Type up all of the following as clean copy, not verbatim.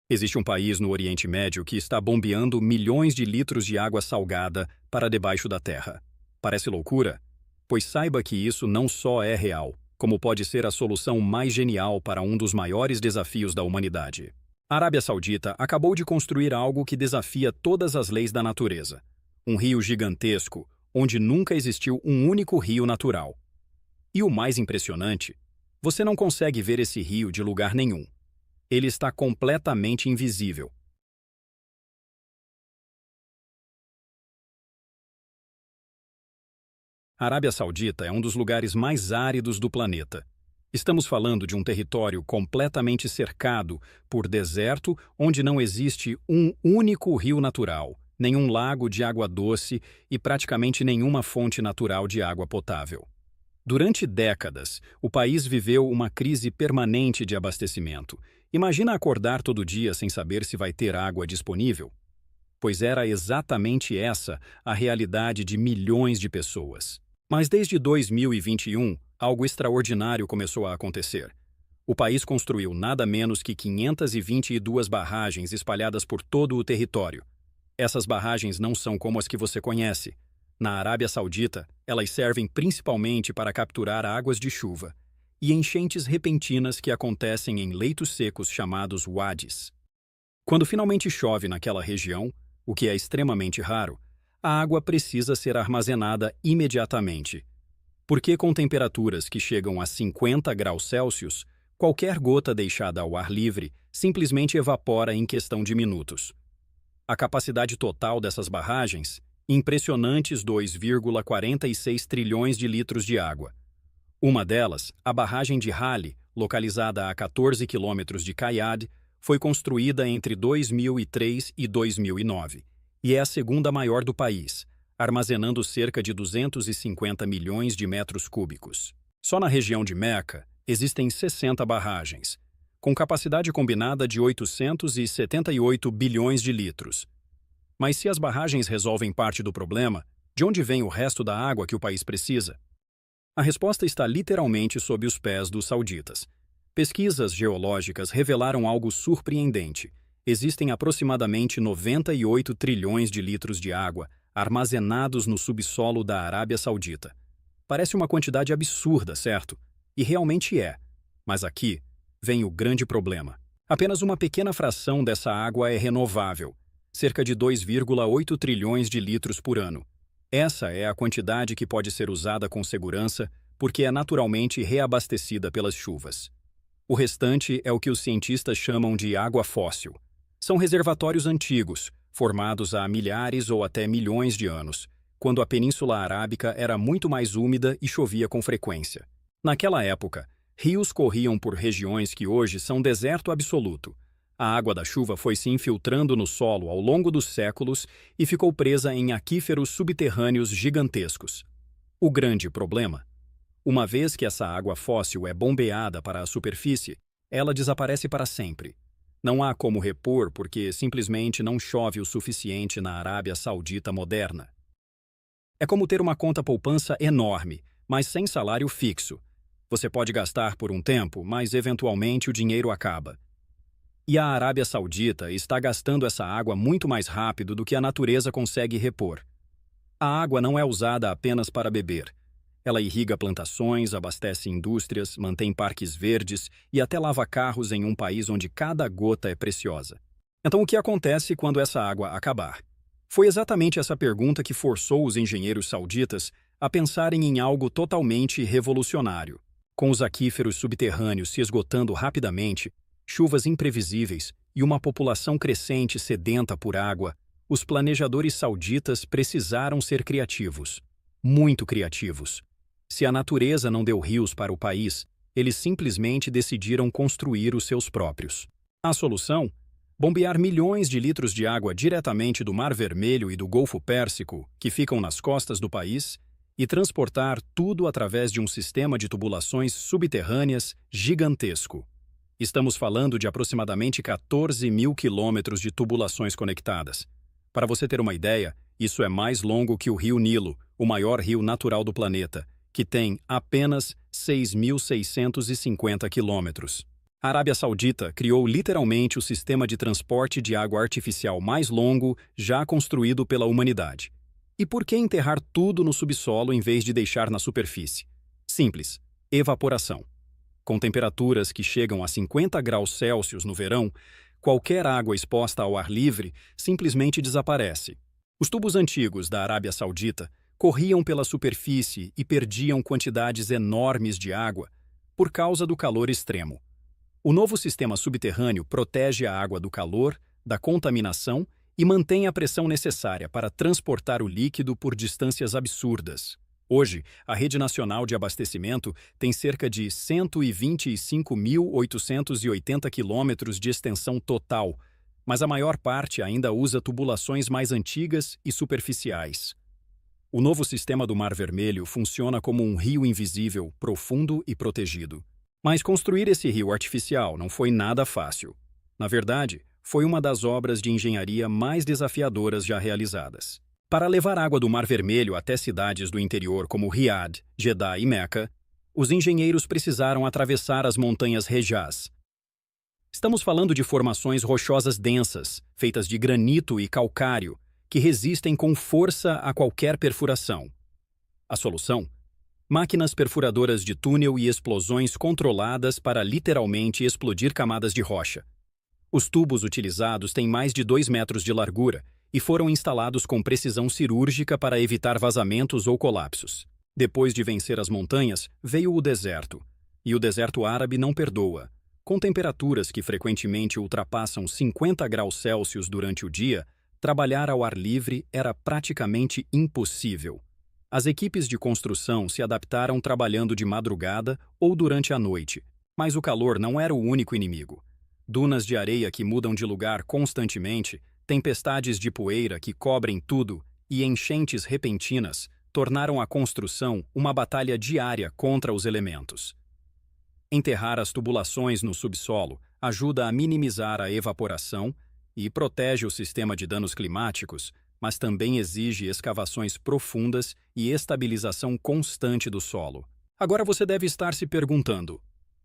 Existe um país no Oriente Médio que está bombeando milhões de litros de água salgada para debaixo da terra. Parece loucura? Pois saiba que isso não só é real, como pode ser a solução mais genial para um dos maiores desafios da humanidade. A Arábia Saudita acabou de construir algo que desafia todas as leis da natureza. Um rio gigantesco, onde nunca existiu um único rio natural. E o mais impressionante, você não consegue ver esse rio de lugar nenhum. Ele está completamente invisível. A Arábia Saudita é um dos lugares mais áridos do planeta. Estamos falando de um território completamente cercado por deserto, onde não existe um único rio natural, nenhum lago de água doce e praticamente nenhuma fonte natural de água potável. Durante décadas, o país viveu uma crise permanente de abastecimento. Imagina acordar todo dia sem saber se vai ter água disponível? Pois era exatamente essa a realidade de milhões de pessoas. Mas desde 2021, algo extraordinário começou a acontecer. O país construiu nada menos que 522 barragens espalhadas por todo o território. Essas barragens não são como as que você conhece. Na Arábia Saudita, elas servem principalmente para capturar águas de chuva e enchentes repentinas que acontecem em leitos secos chamados wadis. Quando finalmente chove naquela região, o que é extremamente raro, a água precisa ser armazenada imediatamente. Porque com temperaturas que chegam a 50 graus Celsius, qualquer gota deixada ao ar livre simplesmente evapora em questão de minutos. A capacidade total dessas barragens, impressionantes 2,46 trilhões de litros de água. Uma delas, a barragem de Hali, localizada a 14 quilômetros de Kayad, foi construída entre 2003 e 2009, e é a segunda maior do país, armazenando cerca de 250 milhões de metros cúbicos. Só na região de Meca, existem 60 barragens, com capacidade combinada de 878 bilhões de litros. Mas se as barragens resolvem parte do problema, de onde vem o resto da água que o país precisa? A resposta está literalmente sob os pés dos sauditas. Pesquisas geológicas revelaram algo surpreendente. Existem aproximadamente 98 trilhões de litros de água armazenados no subsolo da Arábia Saudita. Parece uma quantidade absurda, certo? E realmente é. Mas aqui vem o grande problema. Apenas uma pequena fração dessa água é renovável, cerca de 2,8 trilhões de litros por ano. Essa é a quantidade que pode ser usada com segurança porque é naturalmente reabastecida pelas chuvas. O restante é o que os cientistas chamam de água fóssil. São reservatórios antigos, formados há milhares ou até milhões de anos, quando a Península Arábica era muito mais úmida e chovia com frequência. Naquela época, rios corriam por regiões que hoje são deserto absoluto. A água da chuva foi se infiltrando no solo ao longo dos séculos e ficou presa em aquíferos subterrâneos gigantescos. O grande problema? Uma vez que essa água fóssil é bombeada para a superfície, ela desaparece para sempre. Não há como repor porque simplesmente não chove o suficiente na Arábia Saudita moderna. É como ter uma conta poupança enorme, mas sem salário fixo. Você pode gastar por um tempo, mas eventualmente o dinheiro acaba. E a Arábia Saudita está gastando essa água muito mais rápido do que a natureza consegue repor. A água não é usada apenas para beber. Ela irriga plantações, abastece indústrias, mantém parques verdes e até lava carros em um país onde cada gota é preciosa. Então, o que acontece quando essa água acabar? Foi exatamente essa pergunta que forçou os engenheiros sauditas a pensarem em algo totalmente revolucionário. Com os aquíferos subterrâneos se esgotando rapidamente, chuvas imprevisíveis e uma população crescente sedenta por água, os planejadores sauditas precisaram ser criativos. Muito criativos. Se a natureza não deu rios para o país, eles simplesmente decidiram construir os seus próprios. A solução? Bombear milhões de litros de água diretamente do Mar Vermelho e do Golfo Pérsico, que ficam nas costas do país, e transportar tudo através de um sistema de tubulações subterrâneas gigantesco. Estamos falando de aproximadamente 14 mil quilômetros de tubulações conectadas. Para você ter uma ideia, isso é mais longo que o rio Nilo, o maior rio natural do planeta, que tem apenas 6.650 quilômetros. A Arábia Saudita criou literalmente o sistema de transporte de água artificial mais longo já construído pela humanidade. E por que enterrar tudo no subsolo em vez de deixar na superfície? Simples: evaporação. Com temperaturas que chegam a 50 graus Celsius no verão, qualquer água exposta ao ar livre simplesmente desaparece. Os tubos antigos da Arábia Saudita corriam pela superfície e perdiam quantidades enormes de água por causa do calor extremo. O novo sistema subterrâneo protege a água do calor, da contaminação e mantém a pressão necessária para transportar o líquido por distâncias absurdas. Hoje, a Rede Nacional de Abastecimento tem cerca de 125.880 quilômetros de extensão total, mas a maior parte ainda usa tubulações mais antigas e superficiais. O novo sistema do Mar Vermelho funciona como um rio invisível, profundo e protegido. Mas construir esse rio artificial não foi nada fácil. Na verdade, foi uma das obras de engenharia mais desafiadoras já realizadas. Para levar água do Mar Vermelho até cidades do interior como Riad, Jeddah e Meca, os engenheiros precisaram atravessar as montanhas Hejaz. Estamos falando de formações rochosas densas, feitas de granito e calcário, que resistem com força a qualquer perfuração. A solução? Máquinas perfuradoras de túnel e explosões controladas para literalmente explodir camadas de rocha. Os tubos utilizados têm mais de 2 metros de largura e foram instalados com precisão cirúrgica para evitar vazamentos ou colapsos. Depois de vencer as montanhas, veio o deserto. E o deserto árabe não perdoa. Com temperaturas que frequentemente ultrapassam 50 graus Celsius durante o dia, trabalhar ao ar livre era praticamente impossível. As equipes de construção se adaptaram trabalhando de madrugada ou durante a noite, mas o calor não era o único inimigo. Dunas de areia que mudam de lugar constantemente, tempestades de poeira que cobrem tudo e enchentes repentinas tornaram a construção uma batalha diária contra os elementos. Enterrar as tubulações no subsolo ajuda a minimizar a evaporação e protege o sistema de danos climáticos, mas também exige escavações profundas e estabilização constante do solo. Agora você deve estar se perguntando: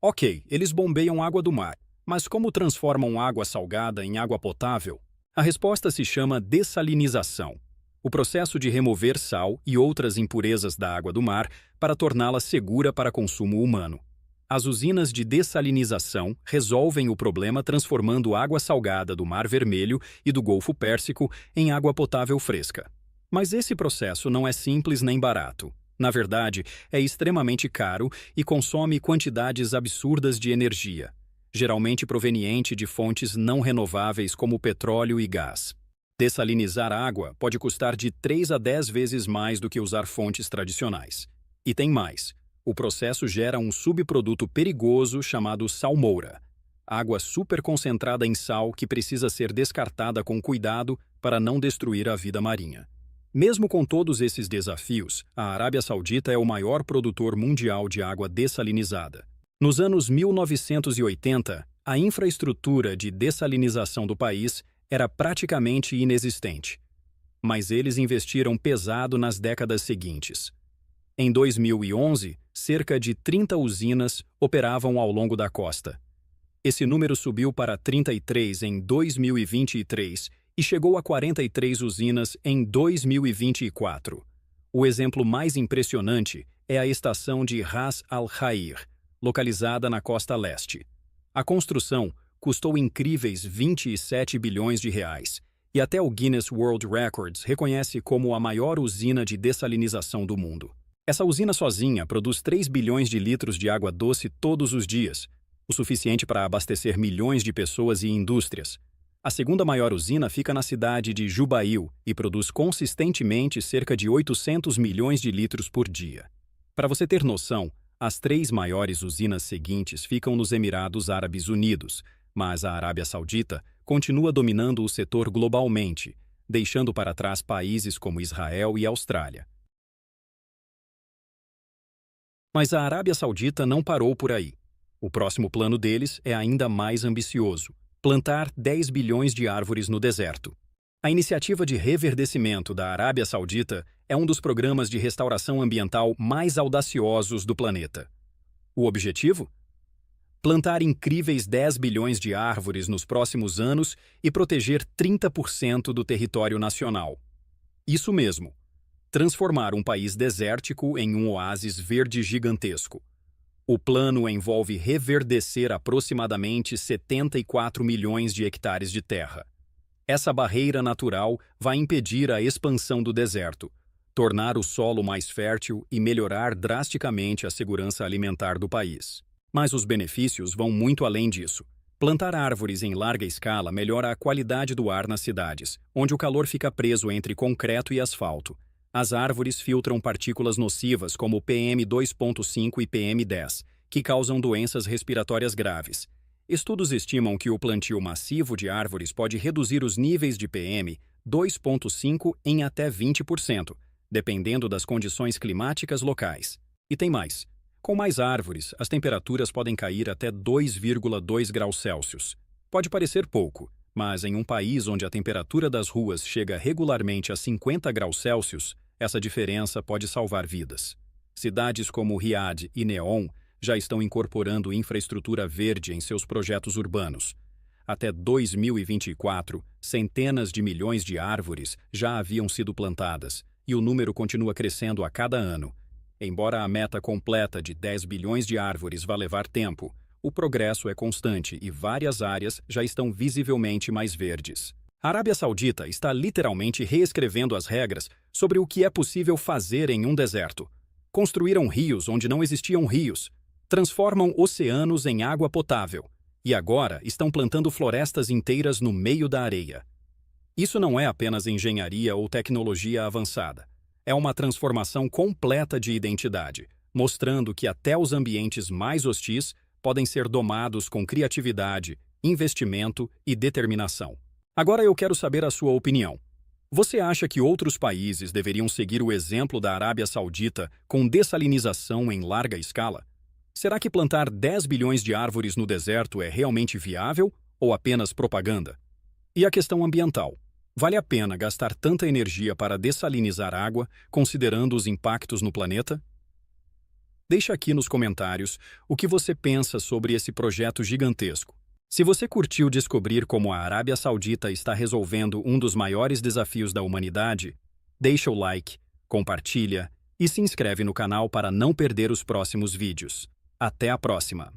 ok, eles bombeiam água do mar, mas como transformam água salgada em água potável? A resposta se chama dessalinização, o processo de remover sal e outras impurezas da água do mar para torná-la segura para consumo humano. As usinas de dessalinização resolvem o problema transformando água salgada do Mar Vermelho e do Golfo Pérsico em água potável fresca. Mas esse processo não é simples nem barato. Na verdade, é extremamente caro e consome quantidades absurdas de energia, geralmente proveniente de fontes não renováveis como petróleo e gás. Dessalinizar água pode custar de 3 a 10 vezes mais do que usar fontes tradicionais. E tem mais. O processo gera um subproduto perigoso chamado salmoura, água superconcentrada em sal que precisa ser descartada com cuidado para não destruir a vida marinha. Mesmo com todos esses desafios, a Arábia Saudita é o maior produtor mundial de água dessalinizada. Nos anos 1980, a infraestrutura de dessalinização do país era praticamente inexistente. Mas eles investiram pesado nas décadas seguintes. Em 2011, cerca de 30 usinas operavam ao longo da costa. Esse número subiu para 33 em 2023 e chegou a 43 usinas em 2024. O exemplo mais impressionante é a estação de Ras Al Khair, localizada na costa leste. A construção custou incríveis 27 bilhões de reais e até o Guinness World Records reconhece como a maior usina de dessalinização do mundo. Essa usina sozinha produz 3 bilhões de litros de água doce todos os dias, o suficiente para abastecer milhões de pessoas e indústrias. A segunda maior usina fica na cidade de Jubail e produz consistentemente cerca de 800 milhões de litros por dia. Para você ter noção, as 3 maiores usinas seguintes ficam nos Emirados Árabes Unidos, mas a Arábia Saudita continua dominando o setor globalmente, deixando para trás países como Israel e Austrália. Mas a Arábia Saudita não parou por aí. O próximo plano deles é ainda mais ambicioso: plantar 10 bilhões de árvores no deserto. A iniciativa de reverdecimento da Arábia Saudita é um dos programas de restauração ambiental mais audaciosos do planeta. O objetivo? plantar incríveis 10 bilhões de árvores nos próximos anos e proteger 30% do território nacional. Isso mesmo, transformar um país desértico em um oásis verde gigantesco. O plano envolve reverdecer aproximadamente 74 milhões de hectares de terra. Essa barreira natural vai impedir a expansão do deserto, tornar o solo mais fértil e melhorar drasticamente a segurança alimentar do país. Mas os benefícios vão muito além disso. Plantar árvores em larga escala melhora a qualidade do ar nas cidades, onde o calor fica preso entre concreto e asfalto. As árvores filtram partículas nocivas como PM2.5 e PM10, que causam doenças respiratórias graves. Estudos estimam que o plantio massivo de árvores pode reduzir os níveis de PM2.5 em até 20%, dependendo das condições climáticas locais. E tem mais. Com mais árvores, as temperaturas podem cair até 2,2 graus Celsius. Pode parecer pouco, mas em um país onde a temperatura das ruas chega regularmente a 50 graus Celsius, essa diferença pode salvar vidas. Cidades como Riad e Neom já estão incorporando infraestrutura verde em seus projetos urbanos. Até 2024, centenas de milhões de árvores já haviam sido plantadas, e o número continua crescendo a cada ano. Embora a meta completa de 10 bilhões de árvores vá levar tempo, o progresso é constante e várias áreas já estão visivelmente mais verdes. A Arábia Saudita está literalmente reescrevendo as regras sobre o que é possível fazer em um deserto. Construíram rios onde não existiam rios, transformam oceanos em água potável e agora estão plantando florestas inteiras no meio da areia. Isso não é apenas engenharia ou tecnologia avançada. É uma transformação completa de identidade, mostrando que até os ambientes mais hostis podem ser domados com criatividade, investimento e determinação. Agora eu quero saber a sua opinião. Você acha que outros países deveriam seguir o exemplo da Arábia Saudita com dessalinização em larga escala? Será que plantar 10 bilhões de árvores no deserto é realmente viável ou apenas propaganda? E a questão ambiental? Vale a pena gastar tanta energia para dessalinizar água, considerando os impactos no planeta? Deixa aqui nos comentários o que você pensa sobre esse projeto gigantesco. Se você curtiu descobrir como a Arábia Saudita está resolvendo um dos maiores desafios da humanidade, deixa o like, compartilha e se inscreve no canal para não perder os próximos vídeos. Até a próxima!